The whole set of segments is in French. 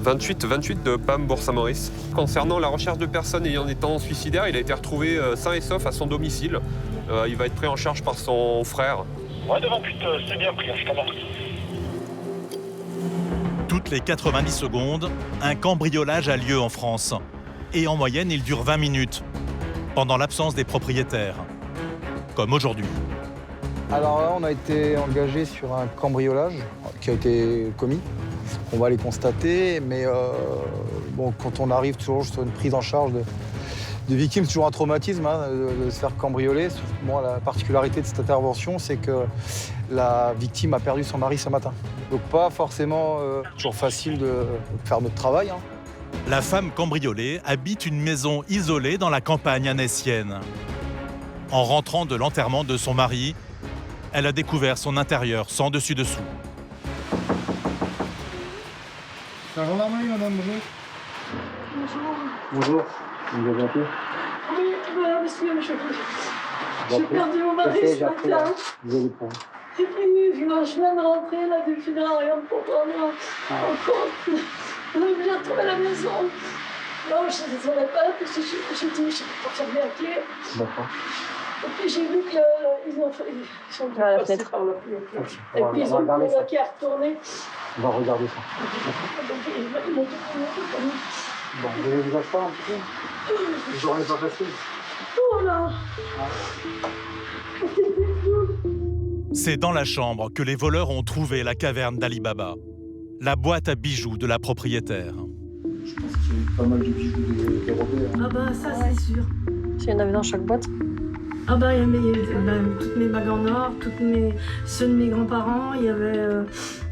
28 de PAM Bourg-Saint-Maurice. Concernant la recherche de personnes ayant des tendances suicidaires, il a été retrouvé sain et sauf à son domicile. Il va être pris en charge par son frère. Ouais, de 28, c'est bien pris, justement. Toutes les 90 secondes, un cambriolage a lieu en France. Et en moyenne, il dure 20 minutes, pendant l'absence des propriétaires. Comme aujourd'hui. Alors là, on a été engagé sur un cambriolage qui a été commis. On va les constater, mais bon, quand on arrive toujours sur une prise en charge de victimes, c'est toujours un traumatisme de se faire cambrioler. Moi, la particularité de cette intervention, c'est que la victime a perdu son mari ce matin. Donc pas forcément toujours facile de faire notre travail. La femme cambriolée habite une maison isolée dans la campagne annécienne. En rentrant de l'enterrement de son mari, elle a découvert son intérieur sans dessus-dessous. La gendarmerie, madame, bonjour. Bonjour. Bonjour, vous avez appelé? Oui, voilà, monsieur, j'ai perdu mon mari ce matin. Vous avez pour vous. Et puis, je viens de rentrer là du funéraire pour prendre en compte. J'ai retrouvé la maison. Non, je ne savais pas, parce que j'ai dit, je peux pas fermer la clé. D'accord. Et puis j'ai vu qu'ils sont passés par la fenêtre. Et puis ils ont le coloc qui est retourné. On va regarder ça. Donc ils m'ont tout pris. Bon, vous allez vous asseoir un petit peu? Les journées pas faciles. Oh là! C'est dans la chambre que les voleurs ont trouvé la caverne d'Ali Baba, la boîte à bijoux de la propriétaire. Je pense qu'il y a eu pas mal de bijoux dérobés. Ah bah ça c'est sûr. Il y en avait dans chaque boîte. Ah bah il y avait toutes mes bagues en or, ceux de mes grands-parents, il y avait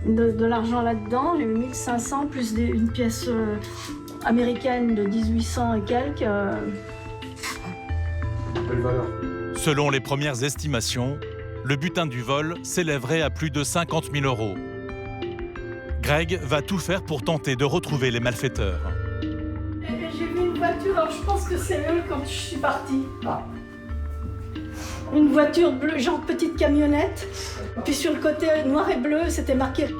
de l'argent là-dedans. J'ai eu 1500 plus une pièce américaine de 1800 et quelques. Belle valeur. Selon les premières estimations, le butin du vol s'élèverait à plus de 50 000 €. Greg va tout faire pour tenter de retrouver les malfaiteurs. J'ai vu une voiture, alors je pense que c'est eux quand je suis partie. Une voiture bleue, genre petite camionnette. Puis sur le côté noir et bleu, c'était marqué.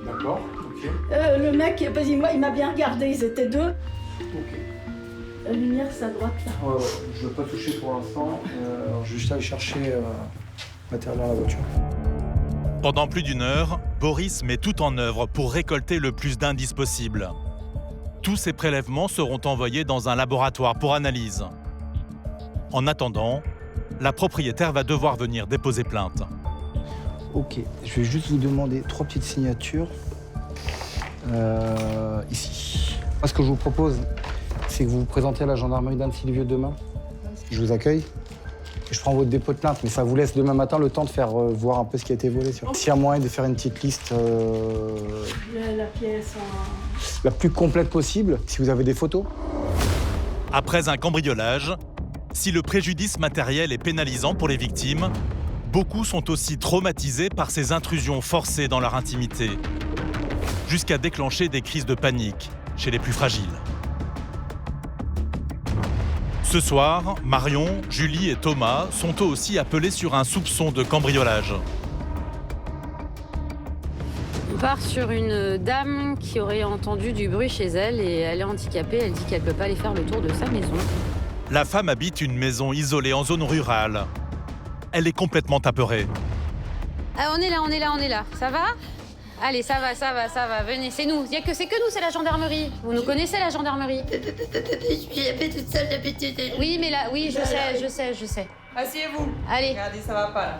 D'accord, ok. Le mec, il m'a bien regardé, ils étaient deux. Ok. La lumière, c'est à droite là. Je ne veux pas toucher pour l'instant. Je vais juste aller chercher matériel dans la voiture. Pendant plus d'une heure, Boris met tout en œuvre pour récolter le plus d'indices possible. Tous ces prélèvements seront envoyés dans un laboratoire pour analyse. En attendant, la propriétaire va devoir venir déposer plainte. Ok, je vais juste vous demander 3 petites signatures. Ici. Moi, ce que je vous propose, c'est que vous vous présentez à la gendarmerie d'Anne-Sylvieux demain. Je vous accueille. Et je prends votre dépôt de plainte, mais ça vous laisse demain matin le temps de faire voir un peu ce qui a été volé. S'il y a moyen de faire une petite liste La pièce la plus complète possible, si vous avez des photos. Après un cambriolage, si le préjudice matériel est pénalisant pour les victimes, beaucoup sont aussi traumatisés par ces intrusions forcées dans leur intimité, jusqu'à déclencher des crises de panique chez les plus fragiles. Ce soir, Marion, Julie et Thomas sont eux aussi appelés sur un soupçon de cambriolage. On part sur une dame qui aurait entendu du bruit chez elle et elle est handicapée. Elle dit qu'elle ne peut pas aller faire le tour de sa maison. La femme habite une maison isolée en zone rurale. Elle est complètement apeurée. Ah, on est là. Ça va? Allez, ça va. Venez, c'est nous. C'est que nous, c'est la gendarmerie. Vous nous connaissez, la gendarmerie? Je suis jamais toute seule d'habitude. Oui, mais là, oui, je sais. Asseyez-vous. Allez. Regardez, ça va pas, là.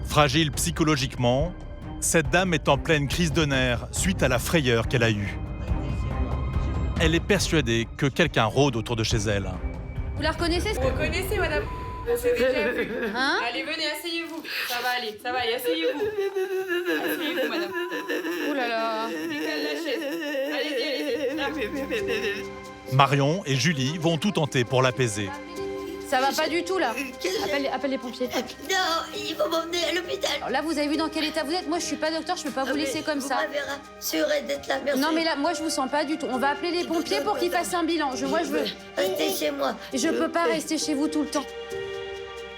Fragile psychologiquement, cette dame est en pleine crise de nerfs suite à la frayeur qu'elle a eue. Elle est persuadée que quelqu'un rôde autour de chez elle. Vous la reconnaissez? Vous reconnaissez, madame? C'est déjà vu. Hein? Allez, venez, asseyez-vous. Ça va aller, asseyez-vous. Asseyez-vous, madame. Oh là là. Décale la chaise. Allez-y. Là. Marion et Julie vont tout tenter pour l'apaiser. Ça va pas du tout, là. Appelle les pompiers. Non, il faut m'emmener à l'hôpital. Alors là, vous avez vu dans quel état vous êtes? Moi, je suis pas docteur, je peux pas vous laisser comme ça. Vous m'avez rassuré d'être là, merci. Non, mais là, moi, je vous sens pas du tout. On va appeler les pompiers pour qu'ils fassent un bilan. Moi, je veux... Restez chez moi. Je peux pas rester chez vous tout le temps.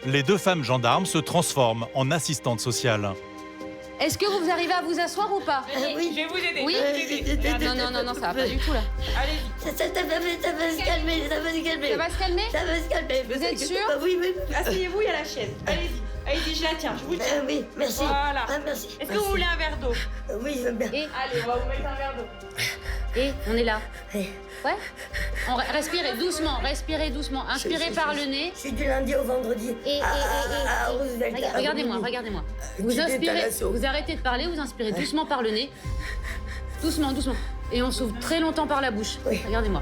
Les deux femmes gendarmes se transforment en assistantes sociales. Est-ce que vous arrivez à vous asseoir ou pas? Oui. Je vais vous aider. Oui. Non, ça va pas du tout là. Allez-y. Ça va se calmer, ça va se calmer. Ça va se calmer? Ça va se calmer. Vous êtes sûr? Oui. Asseyez-vous, il y a la chaise. Allez-y, je la tiens, je vous le tiens. Oui, merci. Voilà. Ah, merci. Est-ce que vous voulez un verre d'eau? Oui, je veux bien. Et Allez, on va vous mettre un verre d'eau. on est là. Oui. Ouais. Respirez doucement. Inspirez par le nez. Je suis du lundi au vendredi. À Roosevelt. Regardez-moi. Vous inspirez, vous arrêtez de parler, vous inspirez doucement par le nez. Doucement. Et on s'ouvre très longtemps par la bouche. Oui. Regardez-moi.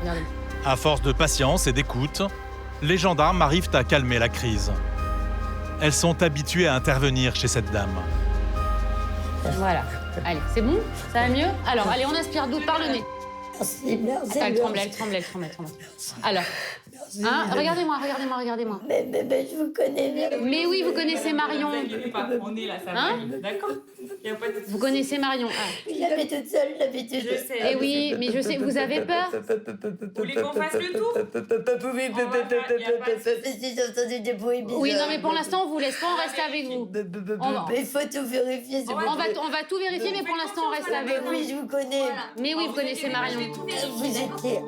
À force de patience et d'écoute, les gendarmes arrivent à calmer la crise. Elles sont habituées à intervenir chez cette dame. Voilà. Allez, c'est bon? Ça va mieux? Alors, allez, on inspire par le nez. Merci. Elle tremble. Alors, hein, regardez-moi. Mais je vous connais bien. Mais oui, vous connaissez Marion. Ne vous inquiétez pas, on est là, ça va. Hein? D'accord. Il y a pas de... Vous connaissez Marion. J'avais toute seule. Je sais. Eh oui, mais je sais, vous avez peur? Vous voulez qu'on fasse le tour? J'ai entendu des bruits bizarres. Oui, non, mais pour l'instant, on vous laisse pas, on reste avec vous. Il faut tout vérifier. On va tout vérifier, mais pour l'instant, on reste avec vous. Oui, je vous connais. Mais oui, vous connaissez Marion. Vous étiez...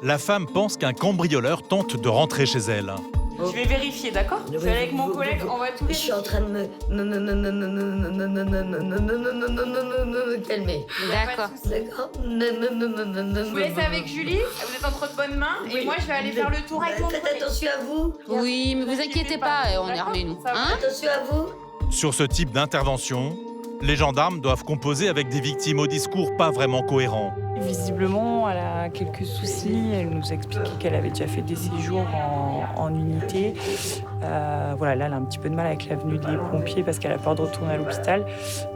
La femme pense qu'un cambrioleur tente de rentrer chez elle. Je vais vérifier, d'accord? Je vais avec mon collègue, on va tout Je suis vérifier. en train de me calmer. D'accord. D'accord. Je vous laisse avec Julie, vous êtes entre de bonnes mains, et moi je vais aller faire le tour avec mon Faites collègue. attention à vous. Oui, mais vous inquiétez pas, on est armés, nous. Ça va. Hein? Attention à vous. Sur ce type d'intervention, les gendarmes doivent composer avec des victimes au discours pas vraiment cohérent. Visiblement, elle a quelques soucis. Elle nous a expliqué qu'elle avait déjà fait des séjours en unité. Voilà, là, elle a un petit peu de mal avec la venue des pompiers parce qu'elle a peur de retourner à l'hôpital.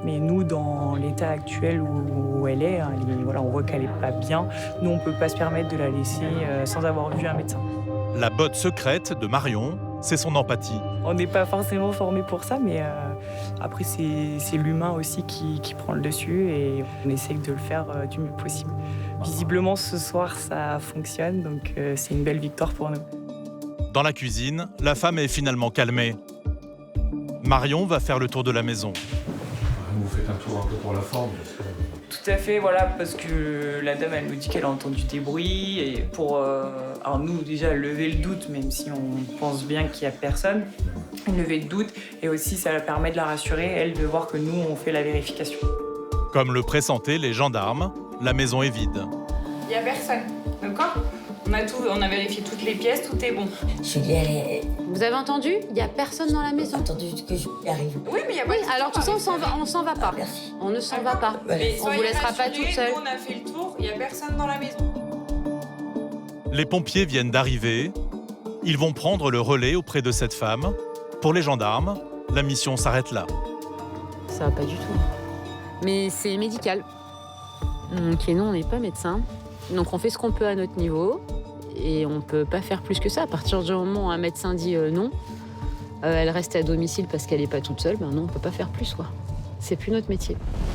Mais nous, dans l'état actuel où elle est, voilà, on voit qu'elle n'est pas bien. Nous, on ne peut pas se permettre de la laisser sans avoir vu un médecin. La botte secrète de Marion, c'est son empathie. On n'est pas forcément formé pour ça, mais après, c'est l'humain aussi qui prend le dessus et on essaye de le faire du mieux possible. Visiblement, ce soir, ça fonctionne, donc c'est une belle victoire pour nous. Dans la cuisine, la femme est finalement calmée. Marion va faire le tour de la maison. Vous faites un tour un peu pour la forme. Tout à fait, voilà, parce que la dame, elle nous dit qu'elle a entendu des bruits et pour, alors nous, déjà, lever le doute, même si on pense bien qu'il n'y a personne, lever le doute, et aussi ça permet de la rassurer, elle, de voir que nous, on fait la vérification. Comme le pressentaient les gendarmes, la maison est vide. Il n'y a personne, d'accord? On a vérifié toutes les pièces, tout est bon. Julie, elle Vous avez entendu? Il n'y a personne dans la maison. entendu que je arrive. Oui, mais il n'y a pas Oui, de souci, alors tout ça, on s'en va pas. Merci. On ne s'en va pas. Mais On vous laissera pas soyez toute seule. rassurés, nous, on a fait le tour, il n'y a personne dans la maison. Les pompiers viennent d'arriver. Ils vont prendre le relais auprès de cette femme. Pour les gendarmes, la mission s'arrête là. Ça va pas du tout. Mais c'est médical. Donc, et nous, on n'est pas médecin. Donc, on fait ce qu'on peut à notre niveau. Et on peut pas faire plus que ça. À partir du moment où un médecin dit non, elle reste à domicile parce qu'elle n'est pas toute seule, ben non, on peut pas faire plus, quoi. C'est plus notre métier.